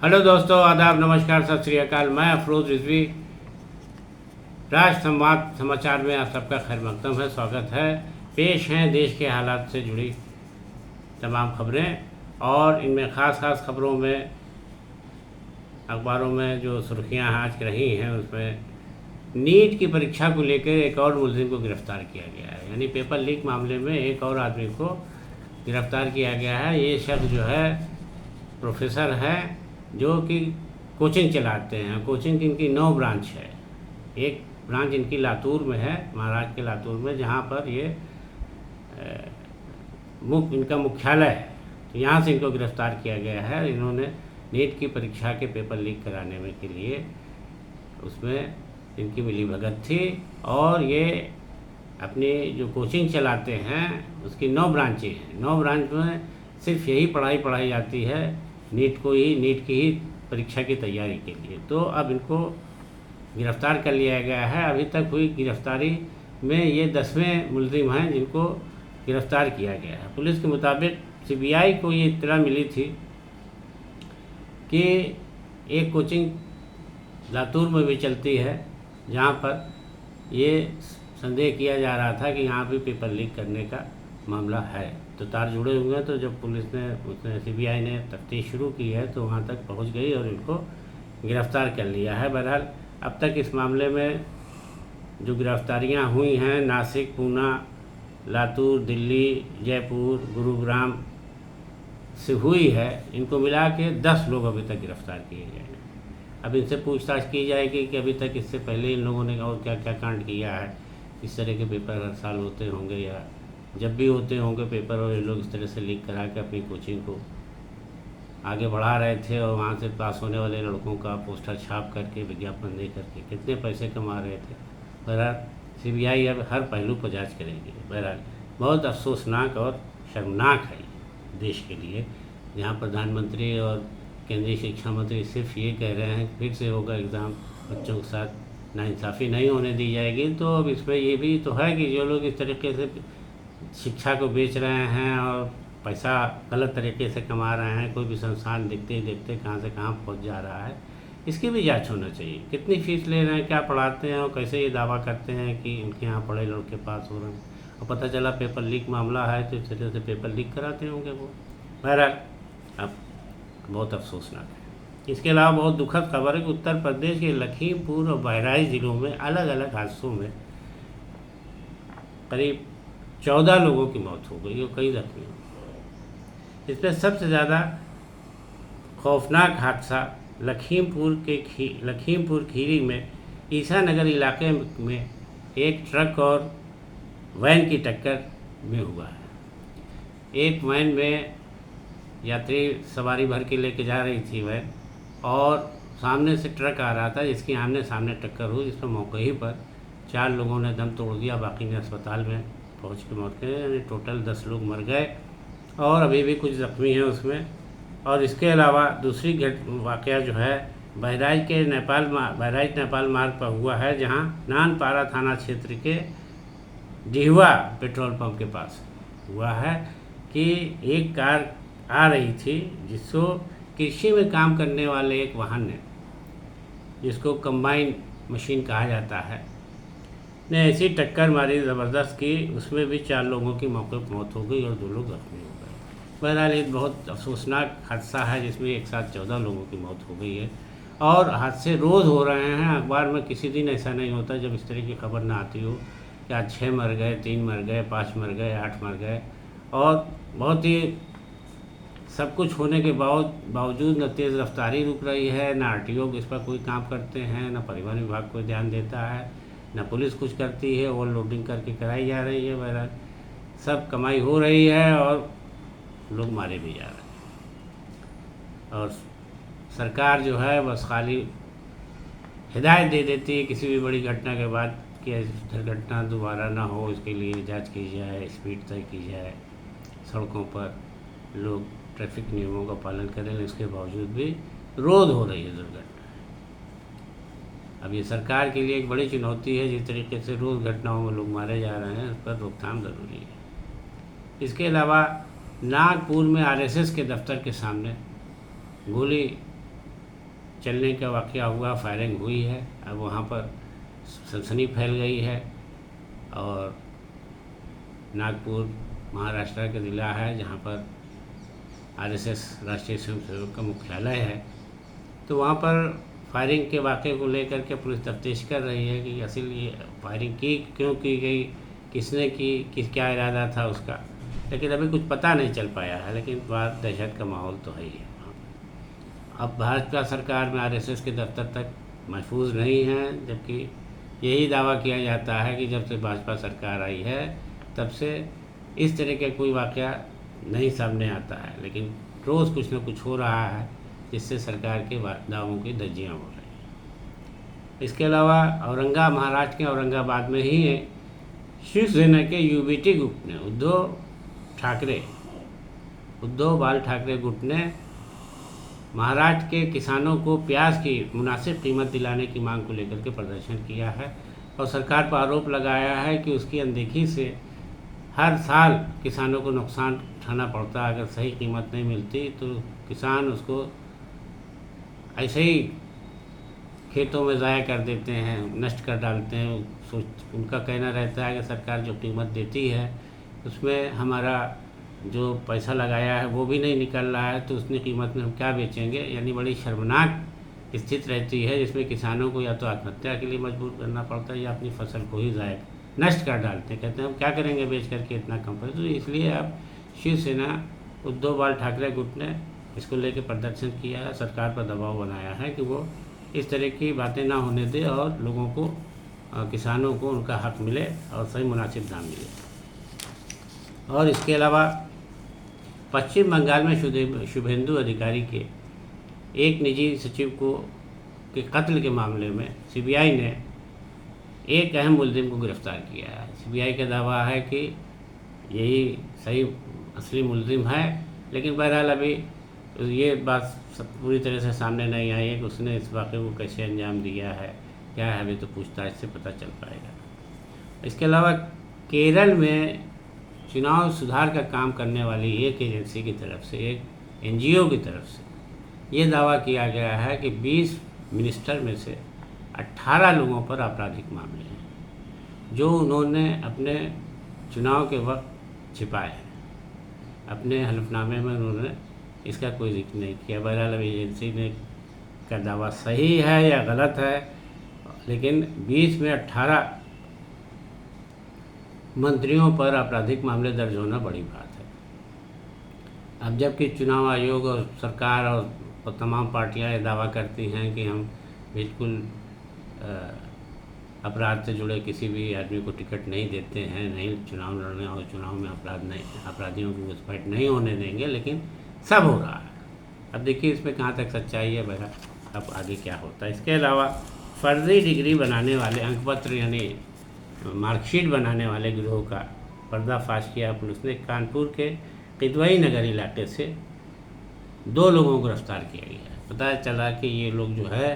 Hello दोस्तों, आदाब, नमस्कार, सत श्री अकाल। मैं अफरोज़ रिजवी। राष्ट्र संवाद समाचार में आप सबका खैर मकदम है, स्वागत है। पेश हैं देश के हालात से जुड़ी तमाम खबरें, और इनमें ख़ास खबरों में अखबारों में जो सुर्खियां आज रही हैं उसमें नीट की परीक्षा को लेकर एक और मुलजिम को गिरफ्तार किया गया है। यानी पेपर लीक मामले में एक और आदमी को गिरफ्तार किया गया है। ये शख्स जो है प्रोफेसर है, जो कि कोचिंग चलाते हैं। कोचिंग की इनकी 9 ब्रांच है। एक ब्रांच इनकी लातूर में है, महाराष्ट्र के लातूर में, जहाँ पर ये इनका मुख्यालय है। तो यहाँ से इनको गिरफ्तार किया गया है। इन्होंने नीट की परीक्षा के पेपर लीक कराने में के लिए उसमें इनकी मिलीभगत थी, और ये अपनी जो कोचिंग चलाते हैं उसकी 9 ब्रांचें हैं। 9 ब्रांच में सिर्फ यही पढ़ाई जाती है, नीट की ही परीक्षा की तैयारी के लिए। तो अब इनको गिरफ़्तार कर लिया गया है। अभी तक हुई गिरफ्तारी में ये 10वें मुलजिम हैं जिनको गिरफ़्तार किया गया है। पुलिस के मुताबिक सीबीआई को ये इत्तला मिली थी कि एक कोचिंग लातूर में भी चलती है, जहाँ पर ये संदेह किया जा रहा था कि यहाँ भी पेपर लीक करने का मामला है। तो तार जुड़े हुए हैं। तो जब पुलिस ने सीबीआई ने तफ्तीश शुरू की है तो वहाँ तक पहुँच गई और इनको गिरफ़्तार कर लिया है। बहरहाल अब तक इस मामले में जो गिरफ्तारियाँ हुई हैं नासिक, पूना, लातूर, दिल्ली, जयपुर, गुरुग्राम से हुई है, इनको मिला के 10 लोग अभी तक गिरफ़्तार किए गए हैं। अब इनसे पूछताछ की जाएगी कि अभी तक इससे पहले इन लोगों ने और क्या क्या कांड किया है। इस तरह के पेपर हर साल होते होंगे, या जब भी होते होंगे पेपर, और ये लोग इस तरह से लीक करा के अपनी कोचिंग को आगे बढ़ा रहे थे, और वहाँ से पास होने वाले लड़कों का पोस्टर छाप करके, विज्ञापन दे करके कितने पैसे कमा रहे थे। बहरहाल सीबीआई अब हर पहलू पर जाँच करेगी। बहरहाल बहुत अफसोसनाक और शर्मनाक है देश के लिए, जहाँ प्रधानमंत्री और केंद्रीय शिक्षा मंत्री सिर्फ ये कह रहे हैं फिर से होगा एग्ज़ाम, बच्चों के साथ नाइंसाफ़ी नहीं होने दी जाएगी। तो अब इसमें ये भी तो है कि जो लोग इस तरीके से शिक्षा को बेच रहे हैं और पैसा गलत तरीके से कमा रहे हैं, कोई भी संस्थान देखते ही देखते कहाँ से कहाँ पहुंच जा रहा है, इसकी भी जांच होना चाहिए। कितनी फ़ीस ले रहे हैं, क्या पढ़ाते हैं, और कैसे ये दावा करते हैं कि इनके यहाँ पढ़े लड़के पास हो रहे हैं, और पता चला पेपर लीक मामला है तो इस तरह से पेपर लीक कराते होंगे वो। बहरहाल अब बहुत अफसोसनाक है। इसके अलावा बहुत दुखद खबर है कि उत्तर प्रदेश के लखीमपुर और बहराइच ज़िलों में अलग अलग हादसों में करीब 14 लोगों की मौत हो गई और कई जख्मी हो गए। इसमें सबसे ज़्यादा खौफनाक हादसा लखीमपुर खीरी में ईसा नगर इलाके में एक ट्रक और वैन की टक्कर में हुआ है। एक वैन में यात्री सवारी भर के लेके जा रही थी वैन, और सामने से ट्रक आ रहा था जिसकी आमने सामने टक्कर हुई, जिसमें मौके ही पर 4 लोगों ने दम तोड़ दिया, बाकी ने अस्पताल में पहुंच के मौत गए। यानी टोटल 10 लोग मर गए और अभी भी कुछ ज़ख्मी हैं उसमें। और इसके अलावा दूसरी वाक़या जो है बहराइच नेपाल मार्ग पर हुआ है, जहां नानपारा थाना क्षेत्र के डिहवा पेट्रोल पंप के पास हुआ है कि एक कार आ रही थी जिसको कृषि में काम करने वाले एक वाहन ने, जिसको कंबाइन मशीन कहा जाता है, ने ऐसी टक्कर मारी ज़बरदस्त की, उसमें भी 4 लोगों की मौके पर मौत हो गई और 2 लोग जख्मी हो गए। बहरहाल ये बहुत अफसोसनाक हादसा है जिसमें एक साथ 14 लोगों की मौत हो गई है, और हादसे रोज़ हो रहे हैं। अखबार में किसी दिन ऐसा नहीं होता जब इस तरह की खबर ना आती हो कि आज 6 मर गए, 3 मर गए, 5 मर गए, 8 मर गए। और बहुत ही सब कुछ होने के बावजूद न तेज़ रफ्तारी रुक रही है, न आरटीओ इस पर कोई काम करते हैं, न परिवहन विभाग कोई ध्यान देता है, न पुलिस कुछ करती है, ओवरलोडिंग करके कराई जा रही है। बहरहाल सब कमाई हो रही है और लोग मारे भी जा रहे हैं, और सरकार जो है बस खाली हिदायत दे देती है किसी भी बड़ी घटना के बाद कि ऐसी घटना दोबारा ना हो, इसके लिए जांच की जाए, स्पीड तय की जाए, सड़कों पर लोग ट्रैफिक नियमों का पालन करें। इसके बावजूद भी रोज़ हो रही है दुर्घटना। अब ये सरकार के लिए एक बड़ी चुनौती है, जिस तरीके से रोज़ घटनाओं में लोग मारे जा रहे हैं, उस पर रोकथाम ज़रूरी है। इसके अलावा नागपुर में आरएसएस के दफ्तर के सामने गोली चलने का वाक़या हुआ, फायरिंग हुई है। अब वहाँ पर सनसनी फैल गई है और नागपुर महाराष्ट्र का ज़िला है जहाँ पर आरएसएस राष्ट्रीय स्वयंसेवक का मुख्यालय है। तो वहाँ पर फायरिंग के वाक़े को लेकर के पुलिस तफ्तीश कर रही है कि असल ये फायरिंग क्यों की गई, किसने की, क्या इरादा था उसका, लेकिन अभी कुछ पता नहीं चल पाया है। लेकिन बात दहशत का माहौल तो है ही है। अब भाजपा सरकार में आरएसएस के दफ्तर तक महफूज नहीं है, जबकि यही दावा किया जाता है कि जब से भाजपा सरकार आई है तब से इस तरह का कोई वाक़या नहीं सामने आता है। लेकिन रोज़ कुछ न कुछ हो रहा है जिससे सरकार के दावों की धज्जियाँ हो रही हैं। इसके अलावा महाराष्ट्र के औरंगाबाद में ही शिवसेना के यूबीटी गुट ने उद्धव बाल ठाकरे गुट ने महाराष्ट्र के किसानों को प्याज की मुनासिब कीमत दिलाने की मांग को लेकर के प्रदर्शन किया है और सरकार पर आरोप लगाया है कि उसकी अनदेखी से हर साल किसानों को नुकसान उठाना पड़ता है। अगर सही कीमत नहीं मिलती तो किसान उसको ऐसे ही खेतों में ज़ाया कर देते हैं, नष्ट कर डालते हैं। उनका कहना रहता है कि सरकार जो कीमत देती है उसमें हमारा जो पैसा लगाया है वो भी नहीं निकल रहा है, तो उतनी कीमत में हम क्या बेचेंगे। यानी बड़ी शर्मनाक स्थिति रहती है जिसमें किसानों को या तो आत्महत्या के लिए मजबूर करना पड़ता है या अपनी फसल को ही ज़ाया नष्ट कर डालते हैं। कहते हैं हम क्या करेंगे बेच करके इतना कम पैसा। तो इसलिए अब शिवसेना उद्धव बाल ठाकरे गुट ने इसको लेकर प्रदर्शन किया है, सरकार पर दबाव बनाया है कि वो इस तरह की बातें ना होने दे और लोगों को, किसानों को उनका हक मिले और सही मुनासिब दाम मिले। और इसके अलावा पश्चिम बंगाल में शुभेंदु अधिकारी के एक निजी सचिव के कत्ल के मामले में सीबीआई ने एक अहम मुलजिम को गिरफ्तार किया है। सीबीआई का दावा है कि यही सही असली मुलजिम है, लेकिन बहरहाल अभी ये बात पूरी तरह से सामने नहीं आई है कि उसने इस वाक़े को कैसे अंजाम दिया है, क्या है, अभी तो पूछताछ से पता चल पाएगा। इसके अलावा केरल में चुनाव सुधार का काम करने वाली एक एजेंसी की तरफ से, एक एनजीओ की तरफ से ये दावा किया गया है कि 20 मिनिस्टर में से 18 लोगों पर आपराधिक मामले हैं जो उन्होंने अपने चुनाव के वक्त छिपाए हैं। अपने हलफनामे में उन्होंने इसका कोई जिक्र नहीं किया। बहरहाल अब एजेंसी ने का दावा सही है या गलत है, लेकिन 20 में 18 मंत्रियों पर आपराधिक मामले दर्ज होना बड़ी बात है। अब जबकि चुनाव आयोग और सरकार और तमाम पार्टियां ये दावा करती हैं कि हम बिल्कुल अपराध से जुड़े किसी भी आदमी को टिकट नहीं देते हैं, नहीं चुनाव लड़ने और चुनाव में अपराधियों की घुसपैठ नहीं होने देंगे, लेकिन सब हो रहा है। अब देखिए इसमें कहाँ तक सच्चाई है, बहरहाल अब आगे क्या होता है। इसके अलावा फर्जी डिग्री बनाने वाले, अंकपत्र यानी मार्कशीट बनाने वाले गिरोह का पर्दाफाश किया पुलिस ने। कानपुर के किदवई नगर इलाके से 2 लोगों को गिरफ्तार किया गया है। पता चला कि ये लोग जो है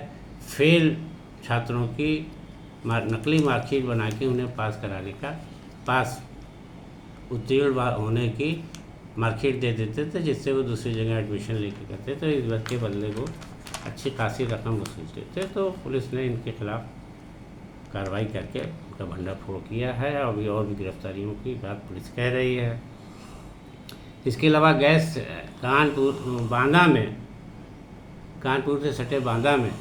फेल छात्रों की नकली मार्कशीट बना के उन्हें पास कराने का, पास उत्तीर्ण होने की मार्कशीट दे देते थे, जिससे वो दूसरी जगह एडमिशन लेके करते। तो इस बात के बदले को अच्छी खासी रकम वसूलते थे। तो पुलिस ने इनके खिलाफ कार्रवाई करके उनका भंडाफोड़ किया है। अभी और भी गिरफ्तारियों की बात पुलिस कह रही है। इसके अलावा कानपुर से सटे बांदा में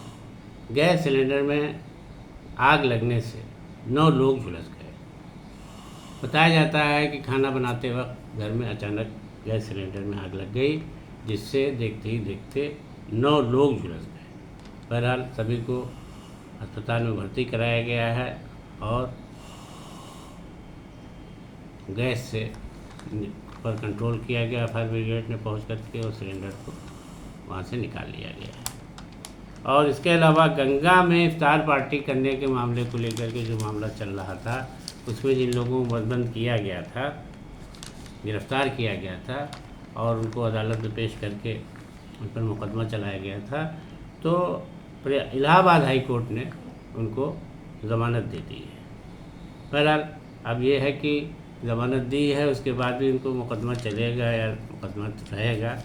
गैस सिलेंडर में आग लगने से 9 लोग झुलस गए। बताया जाता है कि खाना बनाते वक्त घर में अचानक गैस सिलेंडर में आग लग गई, जिससे देखते ही देखते 9 लोग झुलस गए। बहरहाल सभी को अस्पताल में भर्ती कराया गया है और गैस से पर कंट्रोल किया गया। फायर ब्रिगेड ने पहुंच करके और सिलेंडर को वहां से निकाल लिया गया है। और इसके अलावा गंगा में इफ्तार पार्टी करने के मामले को लेकर के जो मामला चल रहा था, उसमें जिन लोगों को बंद किया गया था, गिरफ्तार किया गया था और उनको अदालत में पेश करके उन पर मुकदमा चलाया गया था, तो इलाहाबाद हाई कोर्ट ने उनको ज़मानत दे दी है। बहरहाल अब ये है कि ज़मानत दी है, उसके बाद भी उनको मुकदमा चलेगा या मुकदमा रहेगा,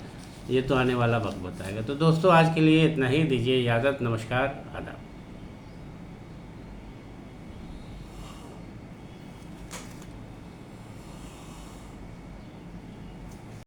ये तो आने वाला वक्त बताएगा। तो दोस्तों आज के लिए इतना ही, दीजिए इजाज़त, नमस्कार, आदाब।